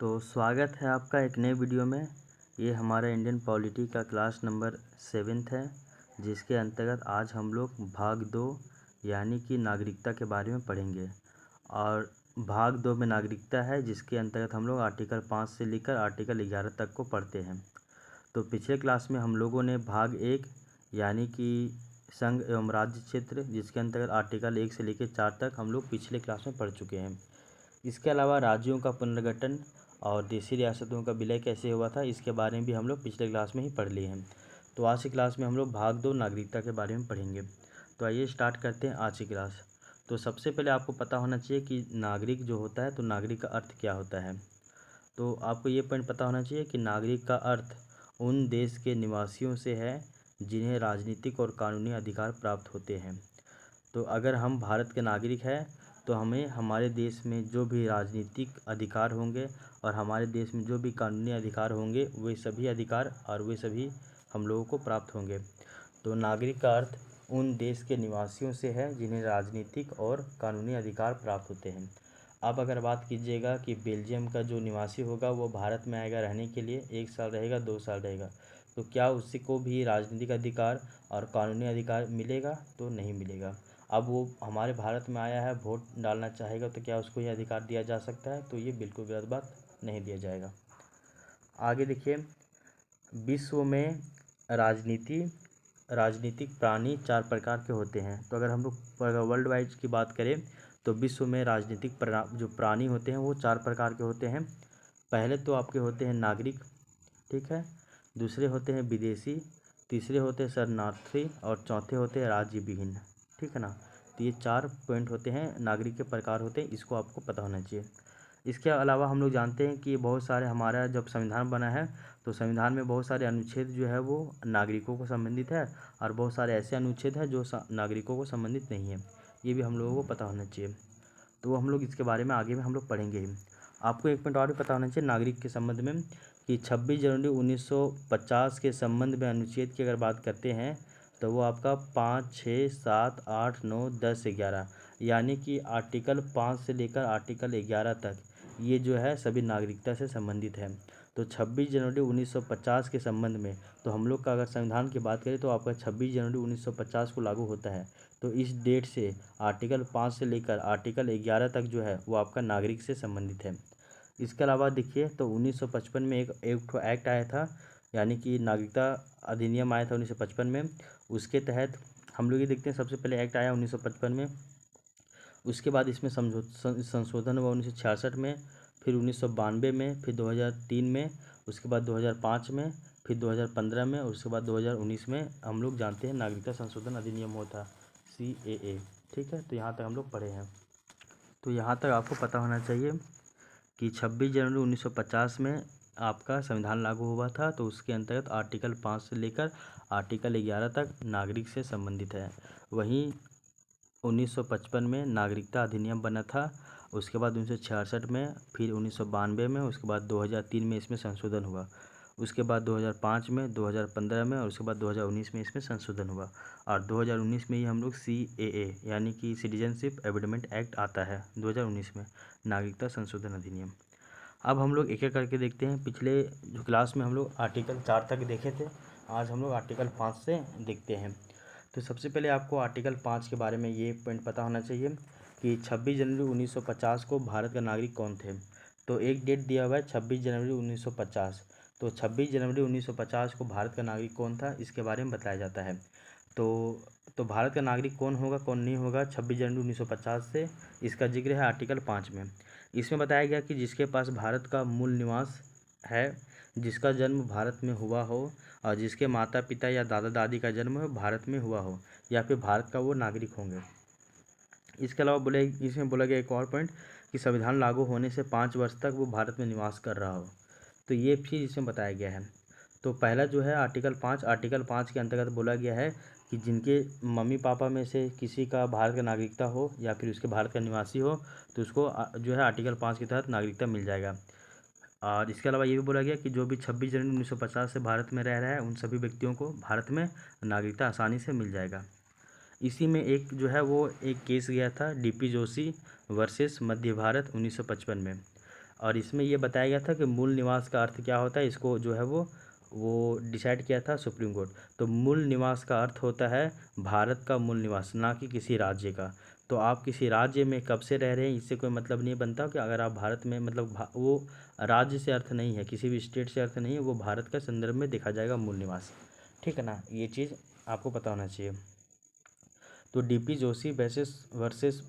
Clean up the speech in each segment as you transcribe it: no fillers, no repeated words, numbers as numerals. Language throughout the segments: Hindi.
तो स्वागत है आपका एक नए वीडियो में। ये हमारा इंडियन पॉलिटी का क्लास नंबर 7th है, जिसके अंतर्गत आज हम लोग भाग 2 यानी कि नागरिकता के बारे में पढ़ेंगे। और भाग 2 में नागरिकता है, जिसके अंतर्गत हम लोग आर्टिकल 5 से लेकर आर्टिकल 11 तक को पढ़ते हैं। तो पिछले क्लास में हम लोगों ने भाग 1 यानी कि संघ एवं राज्य क्षेत्र, जिसके अंतर्गत आर्टिकल 1 से लेकर 4 तक हम लोग पिछले क्लास में पढ़ चुके हैं। इसके अलावा राज्यों का पुनर्गठन और देशी रियासतों का विलय कैसे हुआ था, इसके बारे में भी हम लोग पिछले क्लास में ही पढ़ लिए हैं। तो आज की क्लास में हम लोग भाग 2 नागरिकता के बारे में पढ़ेंगे। तो आइए स्टार्ट करते हैं आज की क्लास। तो सबसे पहले आपको पता होना चाहिए कि नागरिक जो होता है, तो नागरिक का अर्थ क्या होता है। तो आपको ये पॉइंट पता होना चाहिए कि नागरिक का अर्थ उन देश के निवासियों से है जिन्हें राजनीतिक और कानूनी अधिकार प्राप्त होते हैं। तो अगर हम भारत के नागरिक हैं तो हमें हमारे देश में जो भी राजनीतिक अधिकार होंगे और हमारे देश में जो भी कानूनी अधिकार होंगे, वे सभी अधिकार और वे सभी हम लोगों को प्राप्त होंगे। तो नागरिक का अर्थ उन देश के निवासियों से है जिन्हें राजनीतिक और कानूनी अधिकार प्राप्त होते हैं। अब अगर बात कीजिएगा कि बेल्जियम का जो निवासी होगा वो भारत में आएगा रहने के लिए, 1 साल रहेगा, 2 साल रहेगा, तो क्या उसी को भी राजनीतिक अधिकार और कानूनी अधिकार मिलेगा? तो नहीं मिलेगा। अब वो हमारे भारत में आया है, वोट डालना चाहेगा, तो क्या उसको ये अधिकार दिया जा सकता है? तो ये बिल्कुल गलत बात, नहीं दिया जाएगा। आगे देखिए, विश्व में राजनीतिक प्राणी 4 प्रकार के होते हैं। तो अगर हम लोग वर्ल्ड वाइड की बात करें तो विश्व में राजनीतिक जो प्राणी होते हैं वो 4 प्रकार के होते हैं। पहले तो आपके होते हैं नागरिक, ठीक है। दूसरे होते हैं विदेशी, तीसरे होते हैं शरणार्थी और चौथे होते हैं राज्य विहीन, ठीक है ना। तो ये 4 पॉइंट होते हैं, नागरिक के प्रकार होते हैं, इसको आपको पता होना चाहिए। इसके अलावा हम लोग जानते हैं कि बहुत सारे, हमारा जब संविधान बना है तो संविधान में बहुत सारे अनुच्छेद जो है वो नागरिकों को संबंधित है और बहुत सारे ऐसे अनुच्छेद हैं जो नागरिकों को संबंधित नहीं है। ये भी हम लोगों को पता होना चाहिए। तो वो हम लोग इसके बारे में आगे में हम लोग पढ़ेंगे ही। आपको एक पॉइंट और भी पता होना चाहिए नागरिक के संबंध में कि 26 जनवरी 1950 के संबंध में अनुच्छेद की अगर बात करते हैं तो वो आपका 5, 6, 7, 8, 9, 10, 11 यानी कि आर्टिकल 5 से लेकर आर्टिकल 11 तक ये जो है सभी नागरिकता से संबंधित है। तो 26 जनवरी 1950 के संबंध में तो हम लोग का अगर संविधान की बात करें तो आपका 26 जनवरी 1950 को लागू होता है। तो इस डेट से आर्टिकल 5 से लेकर आर्टिकल 11 तक जो है वो आपका नागरिक से संबंधित है। इसके अलावा देखिए, तो 1955 में एक एक्ट आया था, यानी कि नागरिकता अधिनियम आया था 1955 में। उसके तहत हम लोग ये देखते हैं, सबसे पहले एक्ट आया 1955 में, उसके बाद इसमें संशोधन हुआ 1966 में, फिर 1992 में, फिर 2003 में, उसके बाद 2005 में, फिर 2015 में और उसके बाद 2019 में हम लोग जानते हैं नागरिकता संशोधन अधिनियम हुआ था, CAA, ठीक है। तो यहाँ तक हम लोग पढ़े हैं। तो यहाँ तक आपको पता होना चाहिए कि 26 जनवरी 1950 में आपका संविधान लागू हुआ था। तो उसके अंतर्गत आर्टिकल 5 से लेकर आर्टिकल 11 तक नागरिक से संबंधित है। वहीं 1955 में नागरिकता अधिनियम बना था, उसके बाद 1966 में, फिर 1992 में, उसके बाद 2003 में इसमें संशोधन हुआ, उसके बाद 2005 में, 2015 में और उसके बाद 2019 में इसमें संशोधन हुआ। और 2019 में ही हम लोग CAA यानी कि सिटीजनशिप अमेंडमेंट एक्ट आता है 2019 में, नागरिकता संशोधन अधिनियम। अब हम लोग एक एक करके देखते हैं। पिछले जो क्लास में हम लोग आर्टिकल 4 तक देखे थे, आज हम लोग आर्टिकल 5 से देखते हैं। तो सबसे पहले आपको आर्टिकल 5 के बारे में ये पॉइंट पता होना चाहिए कि 26 जनवरी 1950 को भारत का नागरिक कौन थे। तो एक डेट दिया हुआ है 26 जनवरी 1950। तो 26 जनवरी 1950 को भारत का नागरिक कौन था, इसके बारे में बताया जाता है। तो भारत का नागरिक कौन होगा, कौन नहीं होगा 26 जनवरी 1950 से, इसका जिक्र है आर्टिकल 5 में। इसमें बताया गया कि जिसके पास भारत का मूल निवास है, जिसका जन्म भारत में हुआ हो और जिसके माता पिता या दादा दादी का जन्म भारत में हुआ हो, या फिर भारत का वो नागरिक होंगे। इसके अलावा इसमें बोला गया एक और पॉइंट कि संविधान लागू होने से 5 वर्ष तक वो भारत में निवास कर रहा हो। तो ये चीज़ इसमें बताया गया है। तो पहला जो है आर्टिकल 5 के अंतर्गत बोला गया है कि जिनके मम्मी पापा में से किसी का भारत का नागरिकता हो या फिर उसके भारत का निवासी हो, तो उसको जो है आर्टिकल 5 के तहत नागरिकता मिल जाएगा। और इसके अलावा ये भी बोला गया कि जो भी 26 जनवरी 1950 से भारत में रह रहा है, उन सभी व्यक्तियों को भारत में नागरिकता आसानी से मिल जाएगा। इसी में एक जो है वो एक केस गया था DP जोशी वर्सेस मध्य भारत 1955 में। और इसमें ये बताया गया था कि मूल निवास का अर्थ क्या होता है, इसको जो है वो डिसाइड किया था सुप्रीम कोर्ट। तो मूल निवास का अर्थ होता है भारत का मूल निवास, ना कि किसी राज्य का। तो आप किसी राज्य में कब से रह रहे हैं इससे कोई मतलब नहीं बनता कि अगर आप भारत में मतलब वो राज्य से अर्थ नहीं है, किसी भी स्टेट से अर्थ नहीं है, वो भारत का संदर्भ में देखा जाएगा मूल निवास। ठीक है ना, ये चीज़ आपको पता होना चाहिए। तो डीपी जोशी वर्सेस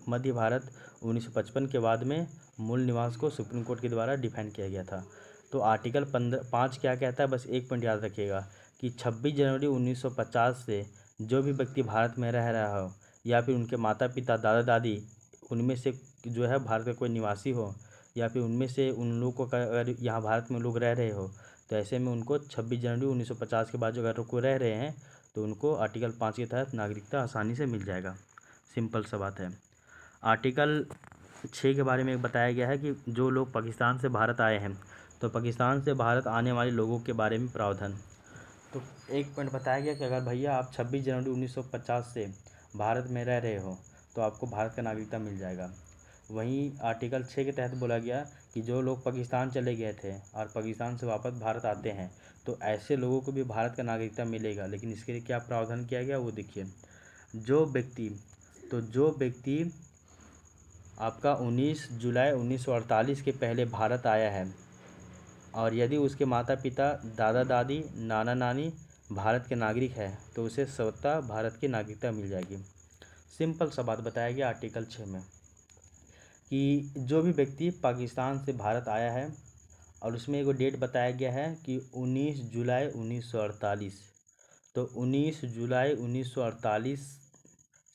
मध्य भारत 1955 के बाद में मूल निवास को सुप्रीम कोर्ट के द्वारा डिफाइन किया गया था। तो आर्टिकल 5 क्या कहता है, बस एक पॉइंट याद रखिएगा कि 26 जनवरी 1950 से जो भी व्यक्ति भारत में रह रहा हो या फिर उनके माता पिता दादा दादी उनमें से जो है भारत का कोई निवासी हो, या फिर उनमें से उन लोगों को अगर यहाँ भारत में लोग रह रहे हो, तो ऐसे में उनको 26 जनवरी 1950 के बाद जो अगर कोई रह रहे हैं तो उनको आर्टिकल 5 के तहत नागरिकता आसानी से मिल जाएगा। सिंपल सा बात है। आर्टिकल 6 के बारे में बताया गया है कि जो लोग पाकिस्तान से भारत आए हैं, तो पाकिस्तान से भारत आने वाले लोगों के बारे में प्रावधान। तो एक पॉइंट बताया गया कि अगर भैया आप 26 जनवरी 1950 से भारत में रह रहे हो तो आपको भारत का नागरिकता मिल जाएगा। वहीं आर्टिकल 6 के तहत बोला गया कि जो लोग पाकिस्तान चले गए थे और पाकिस्तान से वापस भारत आते हैं तो ऐसे लोगों को भी भारत का नागरिकता मिलेगा, लेकिन इसके लिए क्या प्रावधान किया गया वो देखिए। जो व्यक्ति आपका 19 जुलाई 1948 के पहले भारत आया है और यदि उसके माता पिता दादा दादी नाना नानी भारत के नागरिक है तो उसे स्वतः भारत की नागरिकता मिल जाएगी। सिंपल सा बात बताया गया आर्टिकल 6 में कि जो भी व्यक्ति पाकिस्तान से भारत आया है और उसमें एक डेट बताया गया है कि 19 जुलाई 1948। तो 19 जुलाई 1948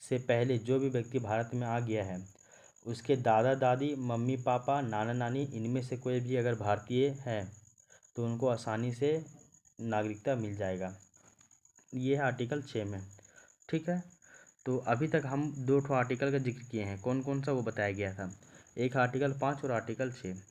से पहले जो भी व्यक्ति भारत में आ गया है उसके दादा दादी मम्मी पापा नाना नानी इनमें से कोई भी अगर भारतीय है तो उनको आसानी से नागरिकता मिल जाएगा। ये है आर्टिकल 6 में। ठीक है, तो अभी तक हम 2 आर्टिकल का जिक्र किए हैं, कौन कौन सा वो बताया गया था, एक आर्टिकल 5 और आर्टिकल 6।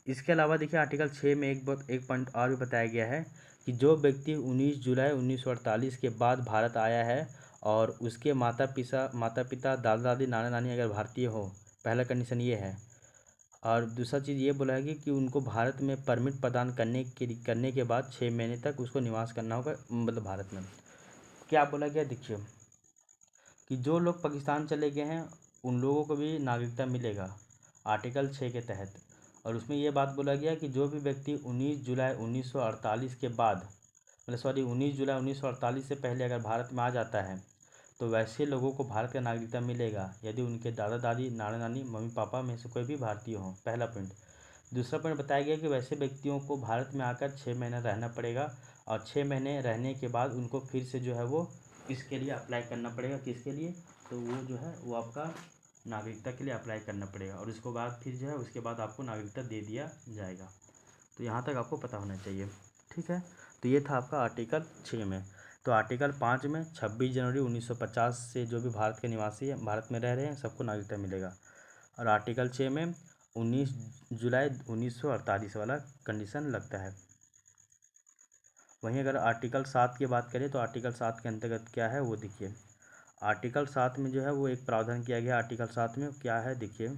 इसके अलावा देखिए आर्टिकल 6 में एक पॉइंट और भी बताया गया है कि जो व्यक्ति 19 जुलाई 1948 के बाद भारत आया है और उसके माता पिता दादा दादी नाना नानी अगर भारतीय हो, पहला कंडीशन ये है। और दूसरा चीज़ ये बोला है कि उनको भारत में परमिट प्रदान करने के बाद 6 महीने तक उसको निवास करना होगा, मतलब भारत में। क्या बोला गया देखिए कि जो लोग पाकिस्तान चले गए हैं उन लोगों को भी नागरिकता मिलेगा आर्टिकल 6 के तहत। और उसमें ये बात बोला गया कि जो भी व्यक्ति 19 जुलाई 1948 के बाद 19 जुलाई 1948 से पहले अगर भारत में आ जाता है तो वैसे लोगों को भारत का नागरिकता मिलेगा यदि उनके दादा दादी नाना नानी मम्मी पापा में से कोई भी भारतीय हो, पहला पॉइंट। दूसरा पॉइंट बताया गया कि वैसे व्यक्तियों को भारत में आकर 6 महीना रहना पड़ेगा और 6 महीने रहने के बाद उनको फिर से जो है वो इसके लिए अप्लाई करना पड़ेगा, किसके लिए, तो वो जो है वो आपका नागरिकता के लिए अप्लाई करना पड़ेगा और उसके बाद फिर जो है उसके बाद आपको नागरिकता दे दिया जाएगा। तो यहाँ तक आपको पता होना चाहिए। ठीक है, तो ये था आपका आर्टिकल 6 में। तो आर्टिकल 5 में 26 जनवरी 1950 से जो भी भारत के निवासी हैं भारत में रह रहे हैं सबको नागरिकता मिलेगा। और आर्टिकल 6 में 19 जुलाई 1948 वाला कंडीशन लगता है। वहीं अगर आर्टिकल 7 की बात करें तो आर्टिकल 7 के अंतर्गत क्या है वो देखिए। आर्टिकल 7 में जो है वो एक प्रावधान किया गया। आर्टिकल 7 में क्या है देखिए,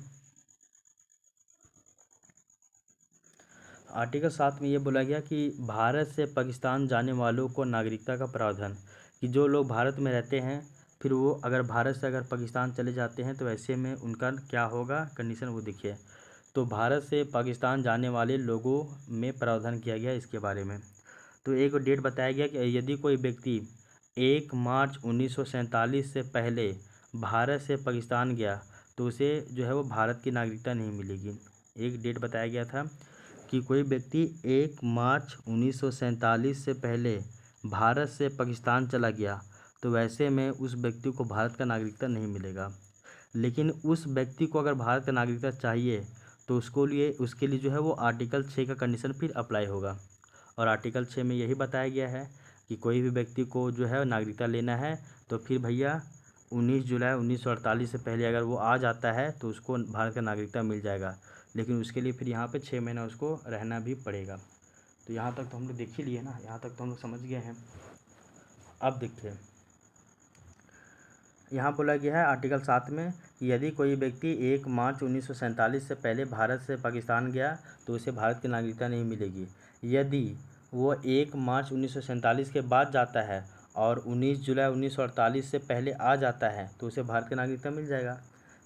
आर्टिकल 7 में ये बोला गया कि भारत से पाकिस्तान जाने वालों को नागरिकता का प्रावधान, कि जो लोग भारत में रहते हैं फिर वो अगर भारत से अगर पाकिस्तान चले जाते हैं तो ऐसे में उनका क्या होगा कंडीशन वो देखिए। तो भारत से पाकिस्तान जाने वाले लोगों में प्रावधान किया गया इसके बारे में। तो एक डेट बताया गया कि यदि कोई व्यक्ति 1 मार्च 1947 से पहले भारत से पाकिस्तान गया तो उसे जो है वो भारत की नागरिकता नहीं मिलेगी। एक डेट बताया गया था कि कोई व्यक्ति 1 मार्च 1947 से पहले भारत से पाकिस्तान चला गया तो वैसे में उस व्यक्ति को भारत का नागरिकता नहीं मिलेगा। लेकिन उस व्यक्ति को अगर भारत का नागरिकता चाहिए तो उसके लिए जो है वो आर्टिकल 6 का कंडीशन फिर अप्लाई होगा। और आर्टिकल 6 में यही बताया गया है कि कोई भी व्यक्ति को जो है नागरिकता लेना है तो फिर भैया 19 जुलाई 1948 से पहले अगर वो आ जाता है तो उसको भारत का नागरिकता मिल जाएगा, लेकिन उसके लिए फिर यहाँ पे 6 महीना उसको रहना भी पड़ेगा। तो यहाँ तक तो हम लोग देख ही लिए ना, यहाँ तक तो हम लोग समझ गए हैं। अब देखिए यहाँ बोला गया है आर्टिकल 7 में कि यदि कोई व्यक्ति 1 मार्च 1947 से पहले भारत से पाकिस्तान गया तो उसे भारत की नागरिकता नहीं मिलेगी। यदि वो 1 मार्च 1947 के बाद जाता है और 19 जुलाई 1948 से पहले आ जाता है तो उसे भारत की नागरिकता मिल जाएगा।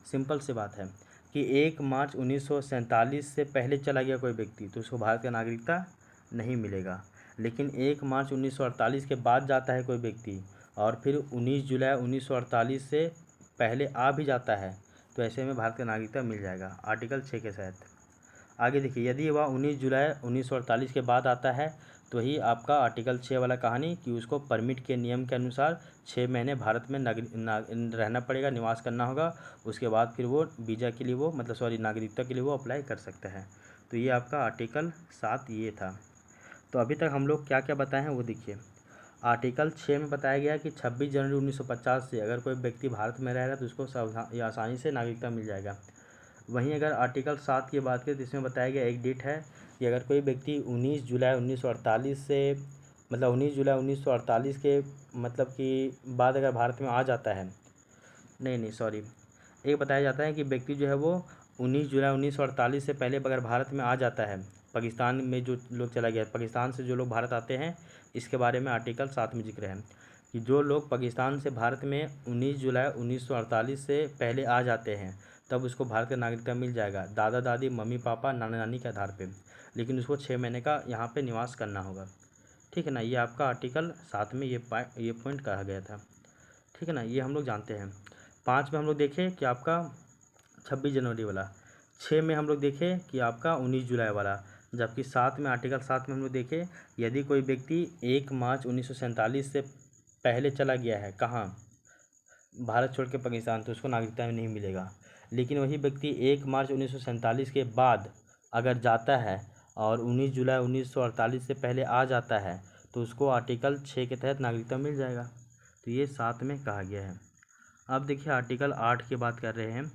सिंपल सी बात है कि 1 मार्च 1947 से पहले चला गया कोई व्यक्ति तो उसको भारत का नागरिकता नहीं मिलेगा। लेकिन 1 मार्च 1948 के बाद जाता है कोई व्यक्ति और फिर 19 जुलाई 1948 से पहले आ भी जाता है तो ऐसे में भारत का नागरिकता मिल जाएगा आर्टिकल 6 के तहत। आगे देखिए, यदि वह 19 जुलाई 1948 के बाद आता है तो ही आपका आर्टिकल 6 वाला कहानी कि उसको परमिट के नियम के अनुसार 6 महीने भारत में रहना पड़ेगा, निवास करना होगा। उसके बाद फिर वो वीज़ा के लिए वो नागरिकता के लिए वो अप्लाई कर सकता है। तो ये आपका आर्टिकल 7 ये था। तो अभी तक हम लोग क्या क्या बताए हैं वो देखिए। आर्टिकल 6 में बताया गया कि 26 जनवरी 1950 से अगर कोई व्यक्ति भारत में रह रहा है तो उसको आसानी से नागरिकता मिल जाएगा। वहीं अगर आर्टिकल 7 की बात करें तो इसमें बताया गया एक डेट है कि अगर कोई व्यक्ति 19 जुलाई 1948 से 19 जुलाई 1948 के कि बाद अगर भारत में आ जाता है, एक बताया जाता है कि व्यक्ति जो है वो 19 जुलाई 1948 से पहले अगर भारत में आ जाता है, पाकिस्तान में जो लोग चला गया, पाकिस्तान से जो लोग भारत आते हैं, इसके बारे में आर्टिकल 7 में जिक्र है कि जो लोग पाकिस्तान से भारत में 19 जुलाई 1948 से पहले आ जाते हैं तब उसको भारत का नागरिकता मिल जाएगा, दादा दादी मम्मी पापा नाना नानी के आधार पे। लेकिन उसको 6 महीने का यहाँ पे निवास करना होगा। ठीक है ना, ये आपका आर्टिकल 7 में ये पॉइंट कहा गया था। ठीक है ना, ये हम लोग जानते हैं। 5 में हम लोग देखें कि आपका 26 जनवरी वाला, 6 में हम लोग देखें कि आपका 19 जुलाई वाला, जबकि 7 में आर्टिकल 7 में हम लोग देखें यदि कोई व्यक्ति 1 मार्च 1947 से पहले चला गया है कहाँ, भारत छोड़ के पाकिस्तान, तो उसको नागरिकता नहीं मिलेगा। लेकिन वही व्यक्ति 1 मार्च 1947 के बाद अगर जाता है और 19 जुलाई 1948 से पहले आ जाता है तो उसको आर्टिकल 6 के तहत नागरिकता मिल जाएगा। तो ये 7 में कहा गया है। अब देखिए आर्टिकल 8 की बात कर रहे हैं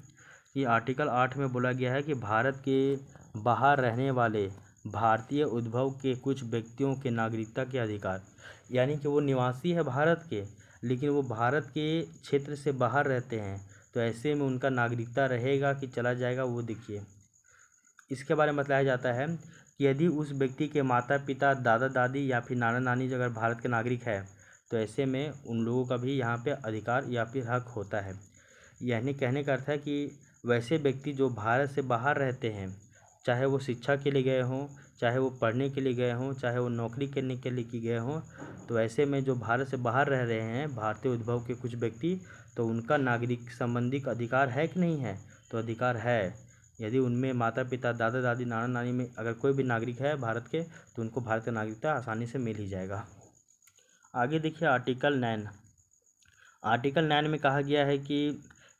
कि आर्टिकल 8 में बोला गया है कि भारत के बाहर रहने वाले भारतीय उद्भव के कुछ व्यक्तियों के नागरिकता के अधिकार, यानी कि वो निवासी है भारत के लेकिन वो भारत के क्षेत्र से बाहर रहते हैं तो ऐसे में उनका नागरिकता रहेगा कि चला जाएगा वो देखिए। इसके बारे में बताया जाता है कि यदि उस व्यक्ति के माता पिता दादा दादी या फिर नाना नानी अगर भारत के नागरिक है तो ऐसे में उन लोगों का भी यहाँ पे अधिकार या फिर हक होता है। यानी कहने का अर्थ है कि वैसे व्यक्ति जो भारत से बाहर रहते हैं, चाहे वो शिक्षा के लिए गए हों, चाहे वो पढ़ने के लिए गए हों, चाहे वो नौकरी करने के लिए गए हों, तो ऐसे में जो भारत से बाहर रह रहे हैं भारतीय उद्भव के कुछ व्यक्ति, तो उनका नागरिक संबंधी अधिकार है कि नहीं है, तो अधिकार है। यदि उनमें माता पिता दादा दादी नाना नानी में अगर कोई भी नागरिक है भारत के तो उनको भारत का नागरिकता आसानी से मिल ही जाएगा। आगे देखिए आर्टिकल 9। आर्टिकल 9 में कहा गया है कि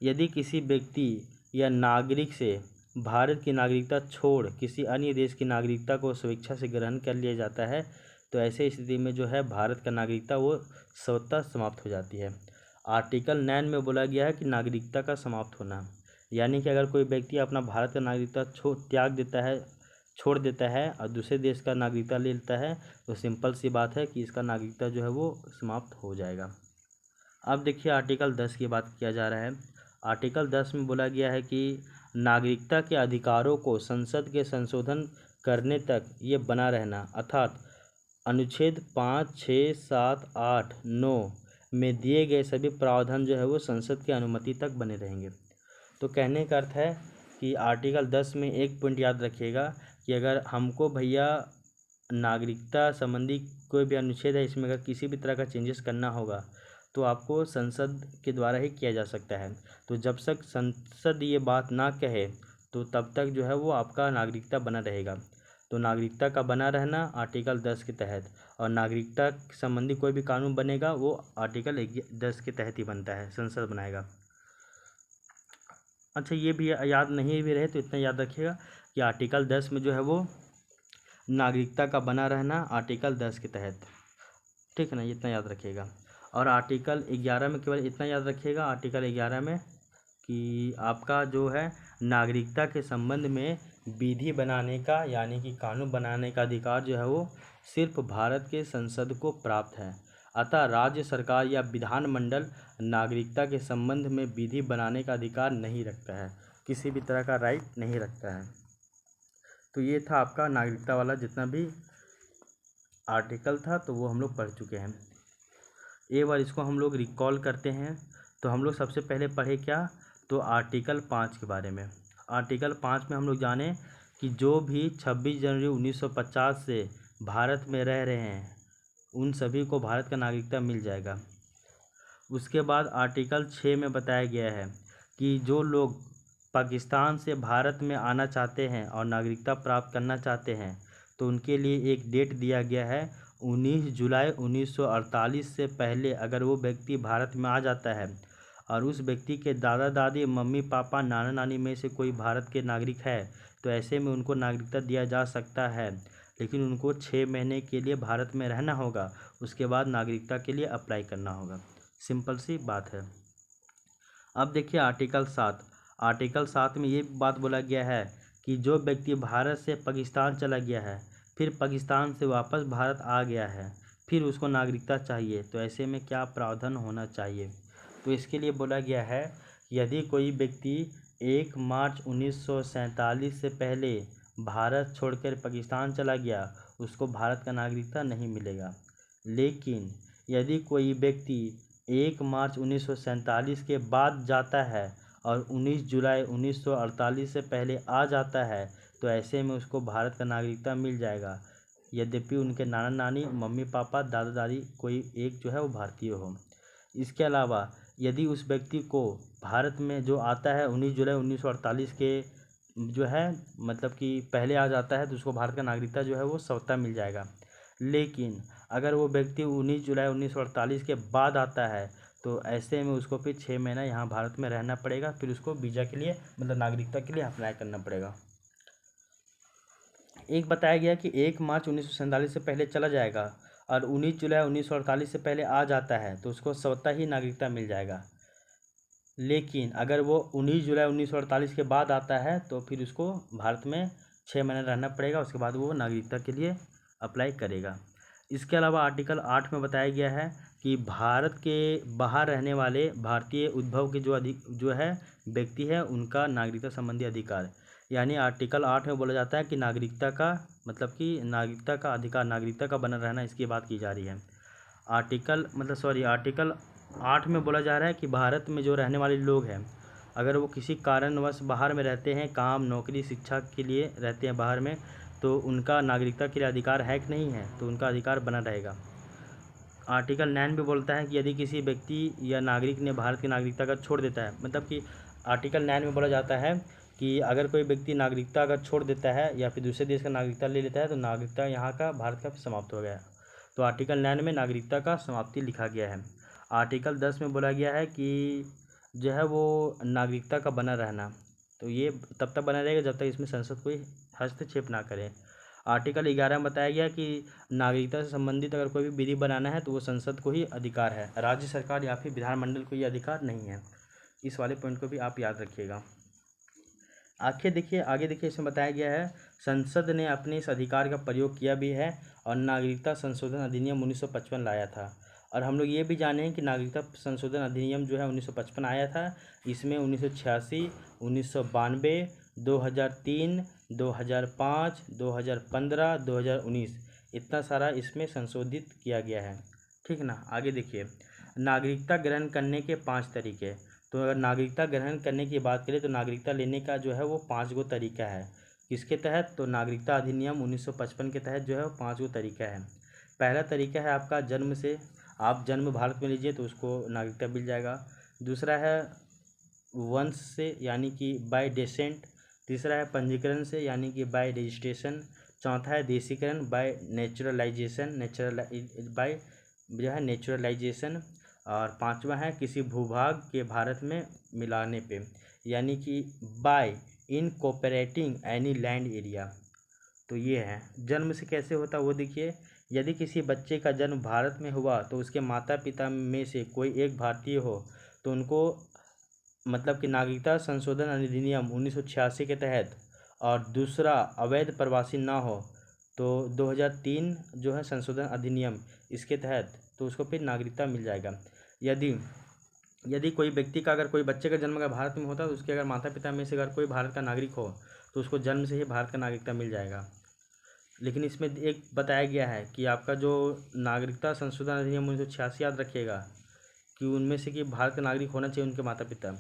यदि किसी व्यक्ति या नागरिक से भारत की नागरिकता छोड़ किसी अन्य देश की नागरिकता को स्वेच्छा से ग्रहण कर लिया जाता है तो ऐसे स्थिति में जो है भारत का नागरिकता वो स्वतः समाप्त हो जाती है। आर्टिकल 9 में बोला गया है कि नागरिकता का समाप्त होना, यानी कि अगर कोई व्यक्ति अपना भारत का नागरिकता छोड़ देता है और दूसरे देश का नागरिकता ले लेता है तो सिंपल सी बात है कि इसका नागरिकता जो है वो समाप्त हो जाएगा। अब देखिए आर्टिकल 10 की बात किया जा रहा है। आर्टिकल 10 में बोला गया है कि नागरिकता के अधिकारों को संसद के संशोधन करने तक ये बना रहना, अर्थात अनुच्छेद 5, 6, 7, 8, 9 में दिए गए सभी प्रावधान जो है वो संसद की अनुमति तक बने रहेंगे। तो कहने का अर्थ है कि आर्टिकल 10 में एक पॉइंट याद रखिएगा कि अगर हमको भैया नागरिकता संबंधी कोई भी अनुच्छेद है इसमें अगर किसी भी तरह का चेंजेस करना होगा तो आपको संसद के द्वारा ही किया जा सकता है। तो जब तक संसद ये बात ना कहे तो तब तक जो है वो आपका नागरिकता बना रहेगा। तो नागरिकता का बना रहना आर्टिकल 10 के तहत, और नागरिकता संबंधी कोई भी कानून बनेगा वो आर्टिकल 10 के तहत ही बनता है, संसद बनाएगा। अच्छा, ये भी याद नहीं भी रहे तो इतना याद रखिएगा कि आर्टिकल 10 में जो है वो नागरिकता का बना रहना आर्टिकल 10 के तहत, ठीक है ना, इतना याद रखिएगा। और आर्टिकल 11 में केवल इतना याद रखिएगा, आर्टिकल 11 में कि आपका जो है नागरिकता के संबंध में विधि बनाने का यानी कि कानून बनाने का अधिकार जो है वो सिर्फ भारत के संसद को प्राप्त है। अतः राज्य सरकार या विधानमंडल नागरिकता के संबंध में विधि बनाने का अधिकार नहीं रखता है, किसी भी तरह का राइट नहीं रखता है। तो ये था आपका नागरिकता वाला जितना भी आर्टिकल था, तो वो हम लोग पढ़ चुके हैं। एक बार इसको हम लोग रिकॉल करते हैं। तो हम लोग सबसे पहले पढ़े क्या, तो आर्टिकल 5 के बारे में। आर्टिकल 5 में हम लोग जाने कि जो भी 26 जनवरी 1950 से भारत में रह रहे हैं उन सभी को भारत का नागरिकता मिल जाएगा। उसके बाद आर्टिकल 6 में बताया गया है कि जो लोग पाकिस्तान से भारत में आना चाहते हैं और नागरिकता प्राप्त करना चाहते हैं तो उनके लिए एक डेट दिया गया है 19 जुलाई 1948 से पहले अगर वो व्यक्ति भारत में आ जाता है और उस व्यक्ति के दादा दादी मम्मी पापा नाना नानी में से कोई भारत के नागरिक है तो ऐसे में उनको नागरिकता दिया जा सकता है, लेकिन उनको 6 महीने के लिए भारत में रहना होगा। उसके बाद नागरिकता के लिए अप्लाई करना होगा। सिंपल सी बात है। अब देखिए आर्टिकल 7। आर्टिकल 7 में ये बात बोला गया है कि जो व्यक्ति भारत से पाकिस्तान चला गया है फिर पाकिस्तान से वापस भारत आ गया है फिर उसको नागरिकता चाहिए तो ऐसे में क्या प्रावधान होना चाहिए। तो इसके लिए बोला गया है यदि कोई व्यक्ति 1 मार्च 1947 से पहले भारत छोड़कर पाकिस्तान चला गया उसको भारत का नागरिकता नहीं मिलेगा। लेकिन यदि कोई व्यक्ति 1 मार्च 1947 के बाद जाता है और 19 जुलाई 1948 से पहले आ जाता है तो ऐसे में उसको भारत का नागरिकता मिल जाएगा, यद्यपि उनके नाना नानी मम्मी पापा दादा दादी कोई एक जो है वो भारतीय हो। इसके अलावा यदि उस व्यक्ति को भारत में जो आता है 19 जुलाई 1948 के जो है मतलब कि पहले आ जाता है तो उसको भारत का नागरिकता जो है वो स्वतः मिल जाएगा। लेकिन अगर वो व्यक्ति 19 जुलाई 1948 के बाद आता है तो ऐसे में उसको फिर 6 महीना यहाँ भारत में रहना पड़ेगा, फिर उसको वीज़ा के लिए मतलब नागरिकता के लिए अप्लाई करना पड़ेगा। एक बताया गया कि 1 मार्च 1947 से पहले चला जाएगा और 19 जुलाई 1948 से पहले आ जाता है तो उसको स्वतः ही नागरिकता मिल जाएगा। लेकिन अगर वो 19 जुलाई 1948 के बाद आता है तो फिर उसको भारत में 6 महीने रहना पड़ेगा, उसके बाद वो नागरिकता के लिए अप्लाई करेगा। इसके अलावा आर्टिकल 8 में बताया गया है कि भारत के बाहर रहने वाले भारतीय उद्भव के जो है व्यक्ति है उनका नागरिकता संबंधी अधिकार, यानी आर्टिकल 8 में बोला जाता है कि नागरिकता का मतलब कि नागरिकता का अधिकार, नागरिकता का बना रहना, इसकी बात की जा रही है। आर्टिकल 8 में बोला जा रहा है कि भारत में जो रहने वाले लोग हैं अगर वो किसी कारणवश बाहर में रहते हैं, काम नौकरी शिक्षा के लिए रहते हैं बाहर में, तो उनका नागरिकता के लिए अधिकार है कि नहीं है, तो उनका अधिकार बना रहेगा। आर्टिकल 9 भी बोलता है कि यदि किसी व्यक्ति या नागरिक ने भारत की नागरिकता का छोड़ देता है, मतलब कि आर्टिकल 9 में बोला जाता है कि अगर कोई व्यक्ति नागरिकता अगर छोड़ देता है या फिर दूसरे देश का नागरिकता ले लेता है तो नागरिकता यहाँ का भारत का समाप्त हो गया। तो आर्टिकल 9 में नागरिकता का समाप्ति लिखा गया है। आर्टिकल 10 में बोला गया है कि जो है वो नागरिकता का बना रहना, तो ये तब तक बना रहेगा जब तक इसमें संसद कोई हस्तक्षेप ना करे। आर्टिकल 11 में बताया गया कि नागरिकता से संबंधित अगर कोई भी विधि बनाना है तो वो संसद को ही अधिकार है, राज्य सरकार या फिर विधानमंडल को ये अधिकार नहीं है। इस वाले पॉइंट को भी आप याद रखिएगा। आगे देखिए इसमें बताया गया है संसद ने अपने इस अधिकार का प्रयोग किया भी है और नागरिकता संशोधन अधिनियम 1955 लाया था। और हम लोग ये भी जाने हैं कि नागरिकता संशोधन अधिनियम जो है 1955 आया था, इसमें 1986, 1992, 2003, 2005, 2015, 2019 इतना सारा इसमें संशोधित किया गया है। ठीक ना। आगे देखिए नागरिकता ग्रहण करने के 5 तरीके। तो अगर नागरिकता ग्रहण करने की बात करें तो नागरिकता लेने का जो है वो 5 गो तरीका है। किसके तहत, तो नागरिकता अधिनियम 1955 के तहत जो है वो 5 गो तरीका है। पहला तरीका है आपका जन्म से, आप जन्म भारत में लीजिए तो उसको नागरिकता मिल जाएगा। दूसरा है वंश से यानी कि बाय डेसेंट। तीसरा है पंजीकरण से यानी कि बाय रजिस्ट्रेशन। चौथा है देशीकरण बाय नेचुरलाइजेशन, और पांचवा है किसी भूभाग के भारत में मिलाने पे यानी कि bye incorporating any land area. तो ये है जन्म से कैसे होता है वो देखिए। यदि किसी बच्चे का जन्म भारत में हुआ तो उसके माता पिता में से कोई एक भारतीय हो तो उनको मतलब कि नागरिकता संशोधन अधिनियम 1986 के तहत, और दूसरा अवैध प्रवासी ना हो तो 2003 जो है संशोधन अधिनियम, इसके तहत तो उसको फिर नागरिकता मिल जाएगा। यदि कोई व्यक्ति का, अगर कोई बच्चे का जन्म अगर भारत में होता है तो उसके अगर माता पिता में से अगर कोई भारत का नागरिक हो तो उसको जन्म से ही भारत का नागरिकता मिल जाएगा। लेकिन इसमें एक बताया गया है कि आपका जो नागरिकता संशोधन अधिनियम 1986 याद रखिएगा कि उनमें से कि भारत का नागरिक होना चाहिए उनके माता पिता।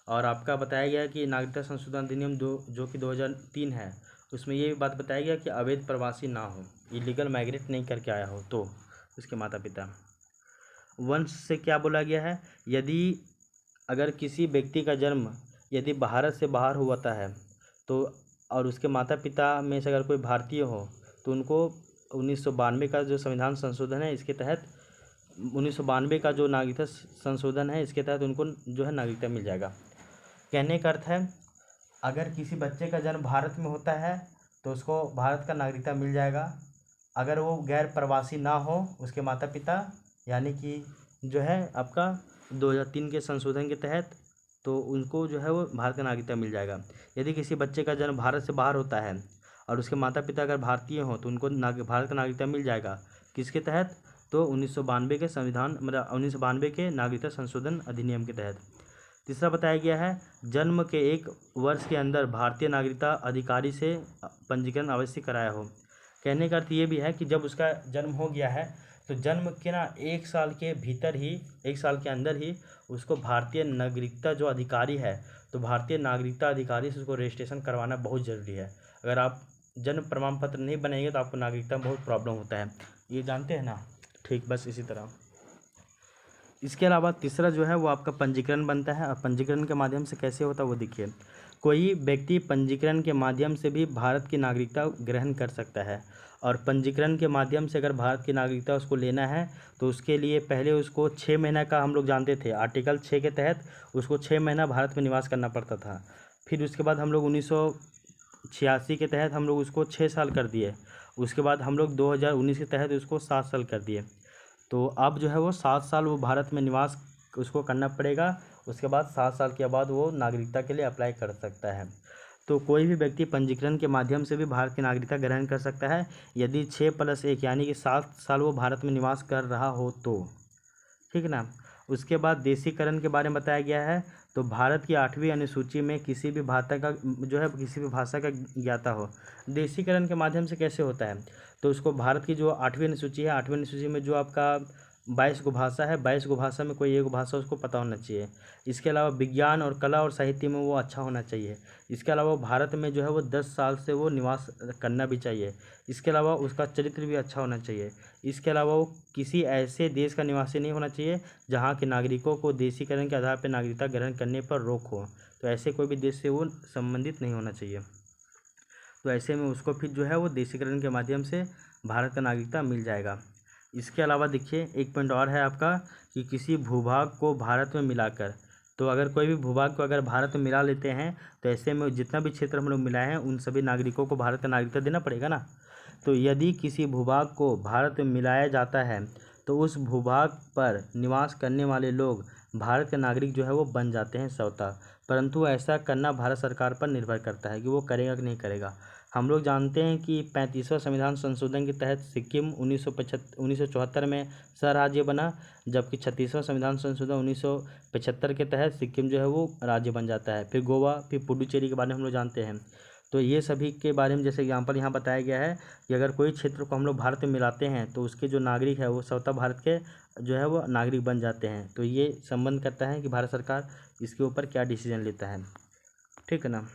और आपका बताया गया कि नागरिकता संशोधन अधिनियम जो कि 2003 है, उसमें ये बात बताया गया कि अवैध प्रवासी ना हो, इलीगल माइग्रेट नहीं करके आया हो तो उसके माता पिता। वंश से क्या बोला गया है, यदि अगर किसी व्यक्ति का जन्म यदि भारत से बाहर हुआ है तो और उसके माता पिता में से अगर कोई भारतीय हो तो उनको 1992 का जो संविधान संशोधन है इसके तहत 1992 का जो नागरिकता संशोधन है इसके तहत उनको जो है नागरिकता मिल जाएगा। कहने का अर्थ है, अगर किसी बच्चे का जन्म भारत में होता है तो उसको भारत का नागरिकता मिल जाएगा। अगर वो गैर प्रवासी ना हो उसके माता पिता, यानी कि जो है आपका 2003 के संशोधन के तहत, तो उनको जो है वो भारत का नागरिकता मिल जाएगा। यदि किसी बच्चे का जन्म भारत से बाहर होता है और उसके माता पिता अगर भारतीय हों तो उनको भारत का नागरिकता मिल जाएगा। किसके तहत, तो 1992 के संविधान मतलब 1992 के नागरिकता संशोधन अधिनियम के तहत। तीसरा बताया गया है, जन्म के 1 वर्ष के अंदर भारतीय नागरिकता अधिकारी से पंजीकरण अवश्य कराया हो। कहने का अर्थ ये भी है कि जब उसका जन्म हो गया है तो जन्म के 1 साल के भीतर ही, 1 साल के अंदर ही उसको भारतीय नागरिकता जो अधिकारी है, तो भारतीय नागरिकता अधिकारी से उसको रजिस्ट्रेशन करवाना बहुत ज़रूरी है। अगर आप जन्म प्रमाण पत्र नहीं बनाएंगे तो आपको नागरिकता में बहुत प्रॉब्लम होता है, ये जानते हैं ना। ठीक, बस इसी तरह। इसके अलावा तीसरा जो है वो आपका पंजीकरण बनता है। और पंजीकरण के माध्यम से कैसे होता है वो देखिए, कोई व्यक्ति पंजीकरण के माध्यम से भी भारत की नागरिकता ग्रहण कर सकता है। और पंजीकरण के माध्यम से अगर भारत की नागरिकता उसको लेना है तो उसके लिए पहले उसको 6 महीना का, हम लोग जानते थे आर्टिकल 6 के तहत उसको 6 महीना भारत में निवास करना पड़ता था। फिर उसके बाद हम लोग 1986 के तहत हम लोग उसको 6 साल कर दिए। उसके बाद हम लोग 2019 के तहत उसको 7 साल कर दिए। तो अब जो है वो 7 साल वो भारत में निवास उसको करना पड़ेगा। उसके बाद 7 साल के बाद वो नागरिकता के लिए अप्लाई कर सकता है। तो कोई भी व्यक्ति पंजीकरण के माध्यम से भी भारत की नागरिकता ग्रहण कर सकता है यदि 6+1 यानी कि 7 साल वो भारत में निवास कर रहा हो तो, ठीक है ना। उसके बाद देशीकरण के बारे में बताया गया है, तो भारत की 8वीं अनुसूची में किसी भी भाषा का जो है किसी भी भाषा का ज्ञाता हो। देशीकरण के माध्यम से कैसे होता है, तो उसको भारत की जो 8वीं अनुसूची है, 8वीं अनुसूची में जो आपका 22 गो भाषा है, 22 गो भाषा में कोई एक भाषा उसको पता होना चाहिए। इसके अलावा विज्ञान और कला और साहित्य में वो अच्छा होना चाहिए। इसके अलावा भारत में जो है वो 10 साल से वो निवास करना भी चाहिए। इसके अलावा उसका चरित्र भी अच्छा होना चाहिए। इसके अलावा वो किसी ऐसे देश का निवासी नहीं होना चाहिए जहाँ के नागरिकों को देशीकरण के आधार पर नागरिकता ग्रहण करने पर रोक हो। तो ऐसे कोई भी देश से वो संबंधित नहीं होना चाहिए। तो ऐसे में उसको फिर जो है वो देशीकरण के माध्यम से भारत का नागरिकता मिल जाएगा। इसके अलावा देखिए एक पॉइंट और है आपका कि किसी भूभाग को भारत में मिलाकर, तो अगर कोई भी भूभाग को अगर भारत में मिला लेते हैं तो ऐसे में जितना भी क्षेत्र हम लोग मिलाए हैं उन सभी नागरिकों को भारत का नागरिकता देना पड़ेगा ना। तो यदि किसी भूभाग को भारत में मिलाया जाता है तो उस भूभाग पर निवास करने वाले लोग भारत के नागरिक जो है वो बन जाते हैं स्वतः। परंतु ऐसा करना भारत सरकार पर निर्भर करता है कि वो करेगा कि नहीं करेगा। हम लोग जानते हैं कि 35वां संविधान संशोधन के तहत सिक्किम 1974 में स्वराज्य बना, जबकि 36वां संविधान संशोधन 1975 के तहत सिक्किम जो है वो राज्य बन जाता है। फिर गोवा, फिर पुडुचेरी के बारे में हम लोग जानते हैं। तो ये सभी के बारे में जैसे एग्जाम्पल यहाँ बताया गया है कि अगर कोई क्षेत्र को हम लोग भारत में मिलाते हैं तो उसके जो नागरिक है वो स्वतः भारत के जो है वो नागरिक बन जाते हैं। तो ये संबंध करता है कि भारत सरकार इसके ऊपर क्या डिसीजन लेता है, ठीक है ना।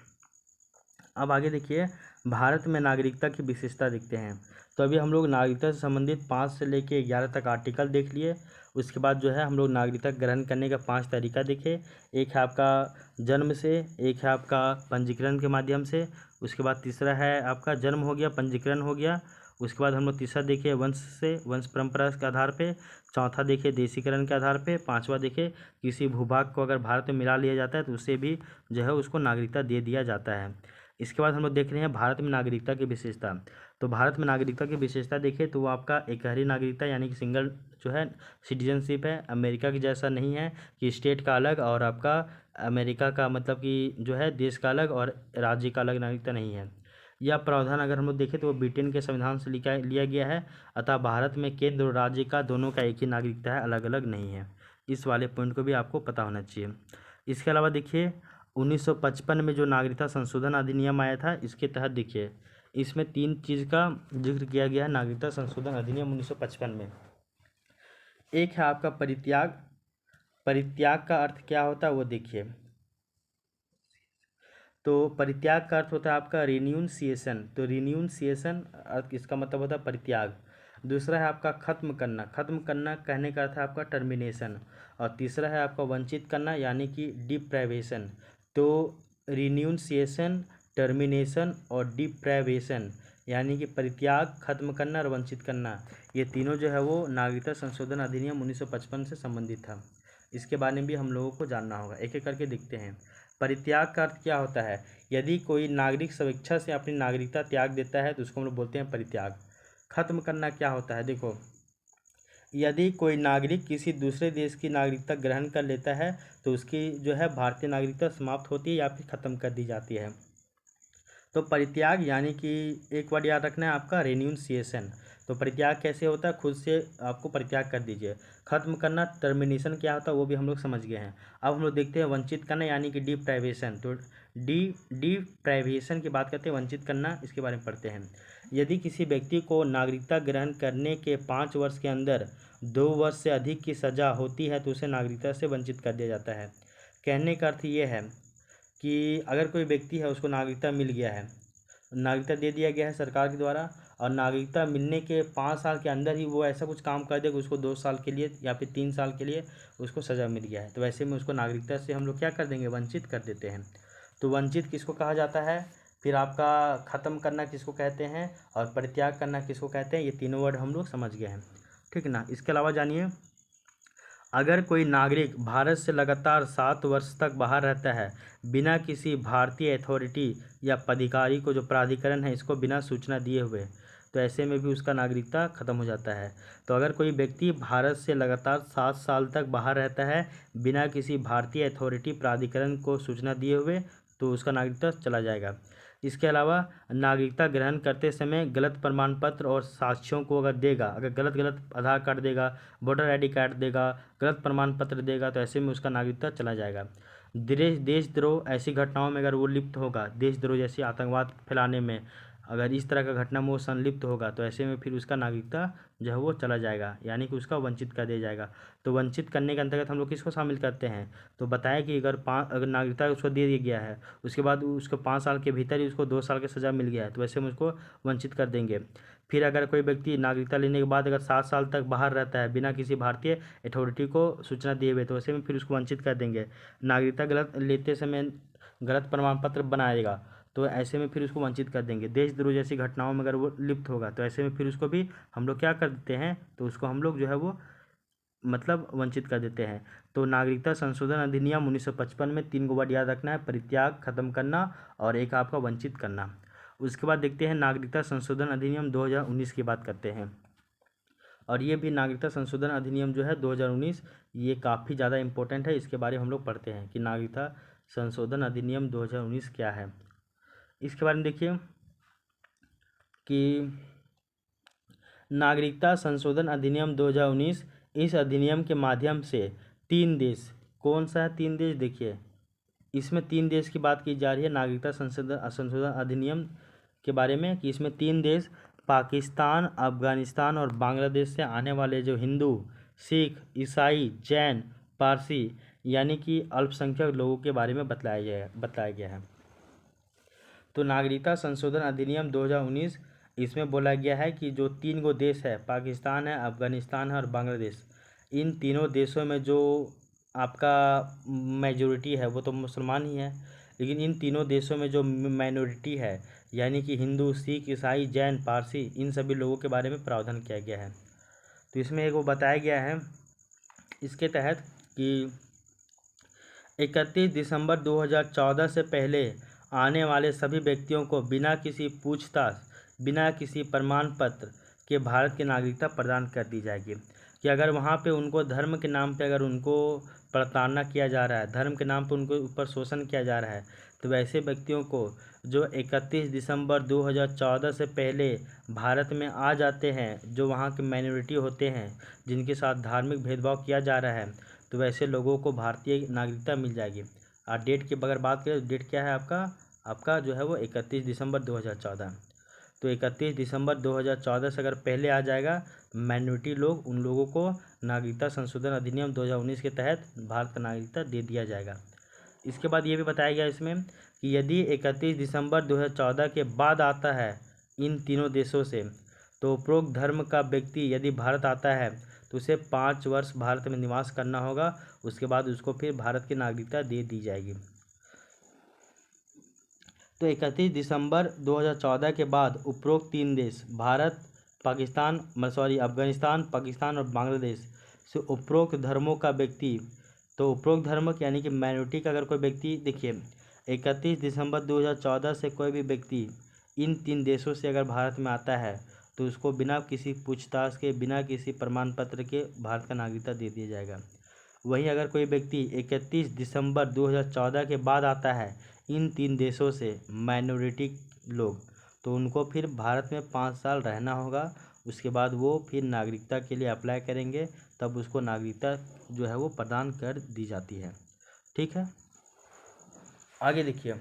अब आगे देखिए, भारत में नागरिकता की विशेषता देखते हैं। तो अभी हम लोग नागरिकता से संबंधित 5 से लेके 11 तक आर्टिकल देख लिए। उसके बाद जो है हम लोग नागरिकता ग्रहण करने का 5 तरीका देखे। एक है आपका जन्म से, एक है आपका पंजीकरण के माध्यम से, उसके बाद तीसरा है आपका जन्म हो गया, पंजीकरण हो गया। उसके बाद हम लोग तीसरा देखे वंश से, वंश परंपरा के आधार पे। चौथा देखे देशीकरण के आधार पे। पांचवा देखे किसी भूभाग को अगर भारत में मिला लिया जाता है तो उससे भी जो है उसको नागरिकता दे दिया जाता है। इसके बाद हम लोग देख रहे हैं भारत में नागरिकता की विशेषता। तो भारत में नागरिकता की विशेषता देखें तो वो आपका एकहरी नागरिकता यानी कि सिंगल जो है सिटीजनशिप है। अमेरिका की जैसा नहीं है कि स्टेट का अलग और आपका अमेरिका का मतलब कि जो है देश का अलग और राज्य का अलग नागरिकता नहीं है। यह प्रावधान अगर हम लोग देखें तो वो ब्रिटेन के संविधान से लिया गया है। अतः भारत में केंद्र और राज्य का दोनों का एक ही नागरिकता है, अलग अलग नहीं है। इस वाले पॉइंट को भी आपको पता होना चाहिए। इसके अलावा देखिए 1955 में जो नागरिकता संशोधन अधिनियम आया था, इसके तहत देखिए इसमें 3 चीज़ का जिक्र किया गया है नागरिकता संशोधन अधिनियम 1955 में। एक है आपका परित्याग। परित्याग का अर्थ क्या होता है वो देखिए। तो परित्याग का अर्थ होता है आपका रिन्यूंसिएशन। तो रिन्यूंसिएशन अर्थ इसका मतलब होता है परित्याग। दूसरा है आपका खत्म करना। खत्म करना कहने का अर्थ है आपका टर्मिनेशन। और तीसरा है आपका वंचित करना यानी कि डिप्राइवेशन। तो रिन्यूंसिएशन, टर्मिनेशन और डिप्राइवेशन यानी कि परित्याग, खत्म करना और वंचित करना, ये तीनों जो है वो नागरिकता संशोधन अधिनियम 1955 से संबंधित था। इसके बारे में भी हम लोगों को जानना होगा। एक एक करके देखते हैं। परित्याग का अर्थ क्या होता है? यदि कोई नागरिक स्वेच्छा से अपनी नागरिकता त्याग देता है तो उसको हम लोग बोलते हैं परित्याग। खत्म करना क्या होता है? देखो, यदि कोई नागरिक किसी दूसरे देश की नागरिकता ग्रहण कर लेता है तो उसकी जो है भारतीय नागरिकता समाप्त होती है या फिर ख़त्म कर दी जाती है। तो परित्याग यानी कि एक वर्ड याद रखना है आपका, रेन्यूंसिएशन। तो परित्याग कैसे होता है, खुद से आपको परित्याग कर दीजिए। खत्म करना, टर्मिनेशन क्या होता है वो भी हम लोग समझ गए हैं। अब हम लोग देखते हैं वंचित करना यानी कि डिप्राइवेशन। तो डिप्राइवेशन की बात करते हैं, वंचित करना इसके बारे में पढ़ते हैं। यदि किसी व्यक्ति को नागरिकता ग्रहण करने के 5 वर्ष के अंदर 2 वर्ष से अधिक की सज़ा होती है तो उसे नागरिकता से वंचित कर दिया जाता है। कहने का अर्थ ये है कि अगर कोई व्यक्ति है उसको नागरिकता मिल गया है, नागरिकता दे दिया गया है सरकार के द्वारा, और नागरिकता मिलने के 5 साल के अंदर ही वो ऐसा कुछ काम कर दे कि उसको 2 साल के लिए या फिर 3 साल के लिए उसको सज़ा मिल गया है, तो वैसे में उसको नागरिकता से हम लोग क्या कर देंगे, वंचित कर देते हैं। तो वंचित किसको कहा जाता है, फिर आपका ख़त्म करना किसको कहते हैं, और परित्याग करना किसको कहते हैं, ये तीनों वर्ड हम लोग समझ गए हैं, ठीक है ना। इसके अलावा जानिए, अगर कोई नागरिक भारत से लगातार 7 वर्ष तक बाहर रहता है बिना किसी भारतीय अथॉरिटी या पदाधिकारी को, जो प्राधिकरण है, इसको बिना सूचना दिए हुए, तो ऐसे में भी उसका नागरिकता ख़त्म हो जाता है। तो अगर कोई व्यक्ति भारत से लगातार 7 साल तक बाहर रहता है बिना किसी भारतीय अथॉरिटी, प्राधिकरण को सूचना दिए हुए, तो उसका नागरिकता चला जाएगा। इसके अलावा नागरिकता ग्रहण करते समय गलत प्रमाण पत्र और साक्ष्यों को अगर देगा, अगर गलत आधार कार्ड देगा, वोटर आईडी कार्ड देगा, गलत प्रमाण पत्र देगा, तो ऐसे में उसका नागरिकता चला जाएगा। देशद्रोह, ऐसी घटनाओं में अगर वो लिप्त होगा, देशद्रोह जैसी आतंकवाद फैलाने में अगर इस तरह का घटना में वो संलिप्त होगा, तो ऐसे में फिर उसका नागरिकता जो है वो चला जाएगा, यानी कि उसका वंचित कर दिया जाएगा। तो वंचित करने के अंतर्गत हम लोग किसको शामिल करते हैं, तो बताया कि अगर नागरिकता उसको दे दिया गया है, उसके बाद उसको 5 साल के भीतर ही उसको 2 साल की सज़ा मिल गया है, तो वैसे में उसको वंचित कर देंगे। फिर अगर कोई व्यक्ति नागरिकता लेने के बाद अगर 7 साल तक बाहर रहता है बिना किसी भारतीय अथॉरिटी को सूचना दिए हुए, तो वैसे में फिर उसको वंचित कर देंगे। नागरिकता गलत लेते समय गलत प्रमाण पत्र बनाएगा, तो ऐसे में फिर उसको वंचित कर देंगे। देशद्रोह जैसी घटनाओं में अगर वो लिप्त होगा, तो ऐसे में फिर उसको भी हम लोग क्या कर देते हैं, तो उसको हम लोग जो है वो मतलब वंचित कर देते हैं। तो नागरिकता संशोधन अधिनियम 1955 में 3 गो वर्ड याद रखना है, परित्याग, खत्म करना और एक आपका वंचित करना। उसके बाद देखते हैं नागरिकता संशोधन अधिनियम 2019 की बात करते हैं। और ये भी नागरिकता संशोधन अधिनियम जो है 2019, ये काफ़ी ज़्यादा इम्पोर्टेंट है। इसके बारे में हम लोग पढ़ते हैं कि नागरिकता संशोधन अधिनियम 2019 क्या है। इसके बारे में देखिए कि नागरिकता संशोधन अधिनियम 2019, इस अधिनियम के माध्यम से 3 देश, कौन सा है 3 देश, देखिए इसमें 3 देश की बात की जा रही है नागरिकता संशोधन अधिनियम के बारे में, कि इसमें 3 देश पाकिस्तान, अफगानिस्तान और बांग्लादेश से आने वाले जो हिंदू, सिख, ईसाई, जैन, पारसी यानी कि अल्पसंख्यक लोगों के बारे में बताया गया है। तो नागरिकता संशोधन अधिनियम 2019, इसमें बोला गया है कि जो 3 गो देश है, पाकिस्तान है, अफगानिस्तान है और बांग्लादेश, इन तीनों देशों में जो आपका मेजॉरिटी है वो तो मुसलमान ही है, लेकिन इन तीनों देशों में जो माइनॉरिटी है यानी कि हिंदू, सिख, ईसाई, जैन, पारसी, इन सभी लोगों के बारे में प्रावधान किया गया है। तो इसमें एक वो बताया गया है इसके तहत कि 31 दिसंबर 2014 से पहले आने वाले सभी व्यक्तियों को बिना किसी पूछताछ, बिना किसी प्रमाण पत्र के भारत की नागरिकता प्रदान कर दी जाएगी। कि अगर वहाँ पे उनको धर्म के नाम पे अगर उनको प्रताड़ना किया जा रहा है, धर्म के नाम पे उनको ऊपर शोषण किया जा रहा है, तो वैसे व्यक्तियों को जो 31 दिसंबर 2014 से पहले भारत में आ जाते हैं, जो वहाँ के माइनॉरिटी होते हैं जिनके साथ धार्मिक भेदभाव किया जा रहा है, तो वैसे लोगों को भारतीय नागरिकता मिल जाएगी। और डेट की अगर बात करें तो डेट क्या है आपका जो है वो 31 दिसंबर 2014। तो 31 दिसंबर 2014 से अगर पहले आ जाएगा माइनॉरिटी लोग, उन लोगों को नागरिकता संशोधन अधिनियम 2019 के तहत भारत का नागरिकता दे दिया जाएगा। इसके बाद ये भी बताया गया इसमें कि यदि 31 दिसंबर 2014 के बाद आता है इन तीनों देशों से, तो उपरोक्त धर्म का व्यक्ति यदि भारत आता है तो उसे 5 वर्ष भारत में निवास करना होगा, उसके बाद उसको फिर भारत की नागरिकता दे दी जाएगी। तो 31 दिसंबर 2014 के बाद उपरोक्त 3 देश भारत, अफगानिस्तान, पाकिस्तान और बांग्लादेश से उपरोक्त धर्मों का व्यक्ति, तो उपरोक्त धर्म यानी कि माइनॉरिटी का अगर कोई व्यक्ति, देखिए 31 दिसंबर 2014 से कोई भी व्यक्ति इन 3 देशों से अगर भारत में आता है तो उसको बिना किसी पूछताछ के, बिना किसी प्रमाण पत्र के भारत का नागरिकता दे दिया जाएगा। वहीं अगर कोई व्यक्ति 31 दिसंबर 2014 के बाद आता है इन 3 देशों से माइनॉरिटी लोग, तो उनको फिर भारत में 5 साल रहना होगा, उसके बाद वो फिर नागरिकता के लिए अप्लाई करेंगे, तब उसको नागरिकता जो है वो प्रदान कर दी जाती है। ठीक है, आगे देखिए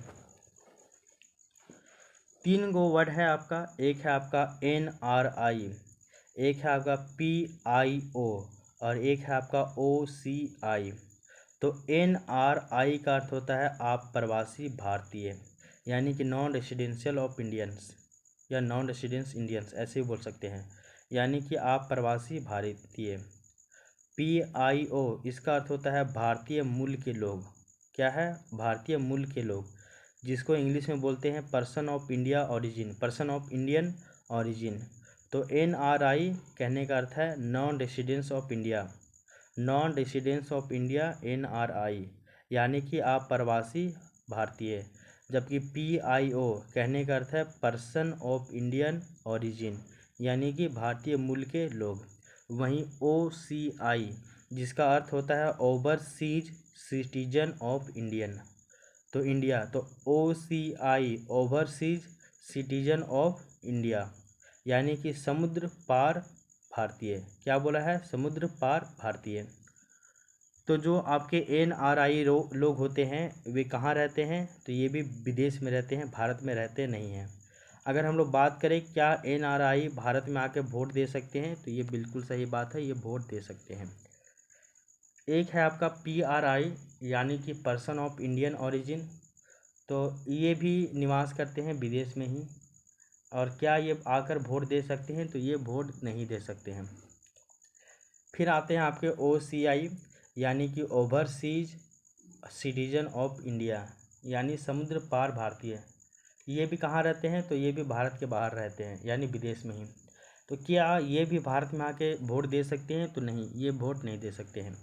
3 गो वर्ड है आपका, एक है आपका NRI, एक है आपका PIO और एक है आपका OCI। तो NRI का अर्थ होता है आप प्रवासी भारतीय, यानी कि नॉन रेसिडेंशियल ऑफ इंडियंस या नॉन रेसिडेंस इंडियंस ऐसे ही बोल सकते हैं, यानी कि आप प्रवासी भारतीय। PIO इसका अर्थ होता है भारतीय मूल के लोग। क्या है? भारतीय मूल के लोग, जिसको इंग्लिश में बोलते हैं person of India origin, person of Indian origin. तो NRI कहने का अर्थ है non residence of India, non residence of India NRI, यानी कि आप प्रवासी भारतीय। जबकि PIO कहने का अर्थ है पर्सन ऑफ इंडियन ऑरिजिन, यानी कि भारतीय मूल के लोग। वहीं OCI जिसका अर्थ होता है ओवरसीज सिटीजन ऑफ इंडियन, तो इंडिया, तो OCI overseas citizen of India, यानी कि समुद्र पार भारतीय। क्या बोला है? समुद्र पार भारतीय। तो जो आपके NRI लोग होते हैं वे कहाँ रहते हैं? तो ये भी विदेश में रहते हैं, भारत में रहते नहीं हैं। अगर हम लोग बात करें क्या NRI भारत में आके वोट दे सकते हैं, तो ये बिल्कुल सही बात है, ये वोट दे सकते हैं। एक है आपका PRI यानी कि पर्सन ऑफ इंडियन ऑरिजिन, तो ये भी निवास करते हैं विदेश में ही, और क्या ये आकर वोट दे सकते हैं? तो ये वोट नहीं दे सकते हैं। फिर आते हैं आपके OCI यानी कि ओवरसीज सिटीजन ऑफ इंडिया, यानी समुद्र पार भारतीय। ये भी कहाँ रहते हैं? तो ये भी भारत के बाहर रहते हैं, यानी विदेश में ही। तो क्या ये भी भारत में आके वोट दे सकते हैं? तो नहीं, ये वोट नहीं दे सकते हैं।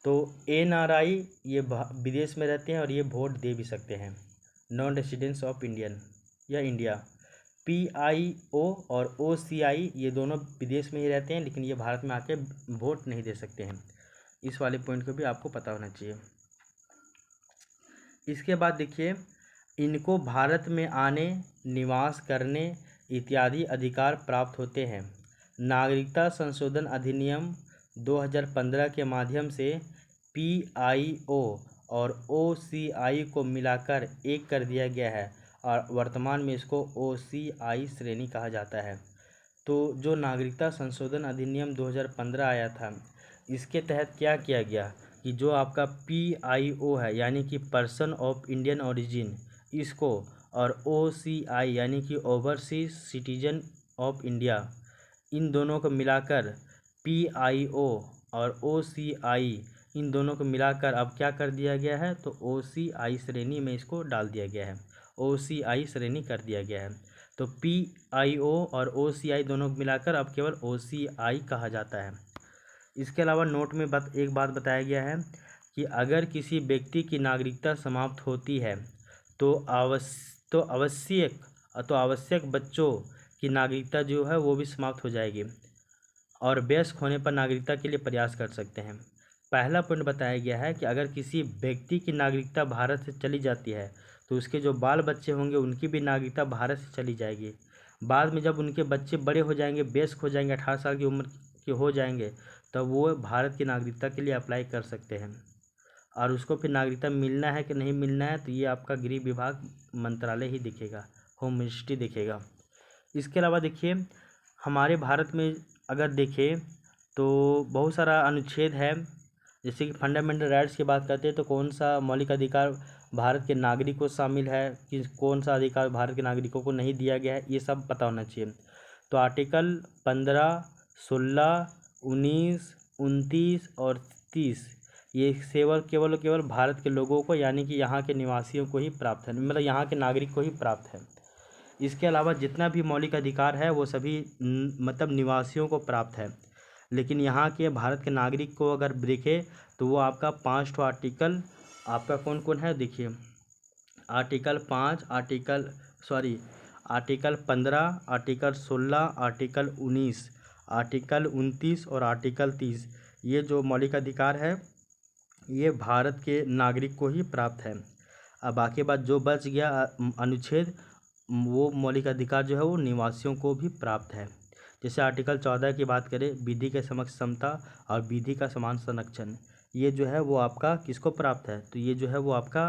तो NRI ये विदेश में रहते हैं और ये वोट दे भी सकते हैं, नॉन रेसिडेंस ऑफ इंडियन या इंडिया। PIO और OCI ये दोनों विदेश में ही रहते हैं, लेकिन ये भारत में आके वोट नहीं दे सकते हैं। इस वाले पॉइंट को भी आपको पता होना चाहिए। इसके बाद देखिए, इनको भारत में आने, निवास करने इत्यादि अधिकार प्राप्त होते हैं। नागरिकता संशोधन अधिनियम 2015 के माध्यम से PIO और OCI को मिलाकर एक कर दिया गया है और वर्तमान में इसको OCI श्रेणी कहा जाता है। तो जो नागरिकता संशोधन अधिनियम 2015 आया था, इसके तहत क्या किया गया कि जो आपका PIO है यानी कि पर्सन ऑफ इंडियन ओरिजिन, इसको, और OCI यानी कि ओवरसीज सिटीजन ऑफ इंडिया, इन दोनों को मिलाकर PIO और OCI इन दोनों को मिलाकर अब क्या कर दिया गया है? तो OCI श्रेणी में इसको डाल दिया गया है, OCI श्रेणी कर दिया गया है। तो PIO और OCI दोनों को मिलाकर अब केवल OCI कहा जाता है। इसके अलावा नोट में एक बात बताया गया है कि अगर किसी व्यक्ति की नागरिकता समाप्त होती है तो आवश्यक बच्चों की नागरिकता जो है वो भी समाप्त हो जाएगी और वयस्क होने पर नागरिकता के लिए प्रयास कर सकते हैं। पहला पॉइंट बताया गया है कि अगर किसी व्यक्ति की नागरिकता भारत से चली जाती है तो उसके जो बाल बच्चे होंगे उनकी भी नागरिकता भारत से चली जाएगी। बाद में जब उनके बच्चे बड़े हो जाएंगे, वयस्क हो जाएंगे, 18 साल की उम्र के हो जाएंगे, तब वो भारत की नागरिकता के लिए अप्लाई कर सकते हैं। और उसको फिर नागरिकता मिलना है कि नहीं मिलना है, तो ये आपका गृह विभाग मंत्रालय ही देखेगा, होम मिनिस्ट्री देखेगा। इसके अलावा देखिए, हमारे भारत में अगर देखें तो बहुत सारा अनुच्छेद है। जैसे कि फंडामेंटल राइट्स की बात करते हैं तो कौन सा मौलिक अधिकार भारत के नागरिक को शामिल है, कि कौन सा अधिकार भारत के नागरिकों को नहीं दिया गया है, ये सब पता होना चाहिए। तो आर्टिकल 15, 16, 19, 29 और 30 ये केवल भारत के लोगों को, यानी कि यहाँ के निवासियों को ही प्राप्त है, मतलब यहाँ के नागरिक को ही प्राप्त है। इसके अलावा जितना भी मौलिक अधिकार है वो सभी मतलब निवासियों को प्राप्त है। लेकिन यहाँ के भारत के नागरिक को अगर देखें तो वो आपका 5 आर्टिकल आपका कौन कौन है, देखिए article 5, article 15, article 16, article 19, article 29 और आर्टिकल 30, ये जो मौलिक अधिकार है ये भारत के नागरिक को ही प्राप्त है। अब बाकी बात जो बच गया अनुच्छेद, वो मौलिक अधिकार जो है वो निवासियों को भी प्राप्त है। जैसे आर्टिकल 14 की बात करें, विधि के समक्ष समता और विधि का समान संरक्षण, ये जो है वो आपका किसको प्राप्त है, तो ये जो है वो आपका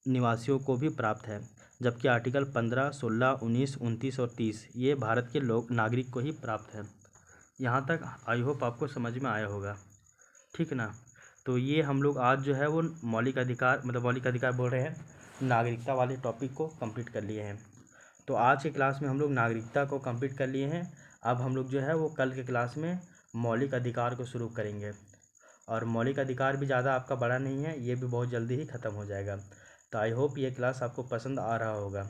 निवासियों को भी प्राप्त है। जबकि आर्टिकल 15, 16, 19, 29 और 30 ये भारत के लोग नागरिक को ही प्राप्त है। यहाँ तक आई होप आपको समझ में आया होगा, ठीक ना। तो ये हम लोग आज जो है वो मौलिक अधिकार बोल रहे हैं, नागरिकता वाले टॉपिक को कंप्लीट कर लिए हैं। तो आज के क्लास में हम लोग नागरिकता को कंप्लीट कर लिए हैं। अब हम लोग जो है वो कल के क्लास में मौलिक अधिकार को शुरू करेंगे। और मौलिक अधिकार भी ज़्यादा आपका बड़ा नहीं है, ये भी बहुत जल्दी ही ख़त्म हो जाएगा। तो आई होप ये क्लास आपको पसंद आ रहा होगा।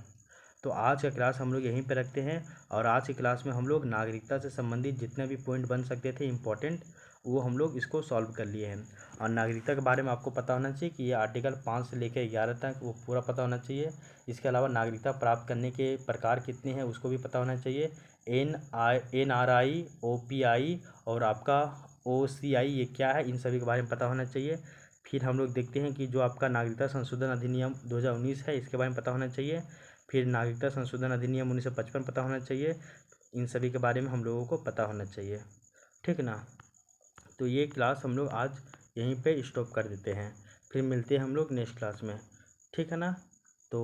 तो आज का क्लास हम लोग यहीं पे रखते हैं। और आज की क्लास में हम लोग नागरिकता से संबंधित जितने भी पॉइंट बन सकते थे इम्पोर्टेंट, वो हम लोग इसको सॉल्व कर लिए हैं। और नागरिकता के बारे में आपको पता होना चाहिए कि ये आर्टिकल 5 से लेकर 11 तक वो पूरा पता होना चाहिए। इसके अलावा नागरिकता प्राप्त करने के प्रकार कितने हैं उसको भी पता होना चाहिए। NRI, OPI और आपका OCI ये क्या है, इन सभी के बारे में पता होना चाहिए। फिर हम लोग देखते हैं कि जो आपका नागरिकता संशोधन अधिनियम 2019 है, इसके बारे में पता होना चाहिए। फिर नागरिकता संशोधन अधिनियम 1955 पता होना चाहिए। इन सभी के बारे में हम लोगों को पता होना चाहिए, ठीक ना। तो ये क्लास हम लोग आज यहीं पे स्टॉप कर देते हैं, फिर मिलते हैं हम लोग नेक्स्ट क्लास में, ठीक है ना। तो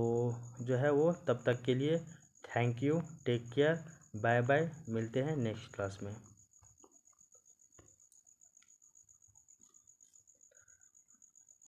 जो है वो तब तक के लिए thank you, take care, bye bye, मिलते हैं नेक्स्ट क्लास में।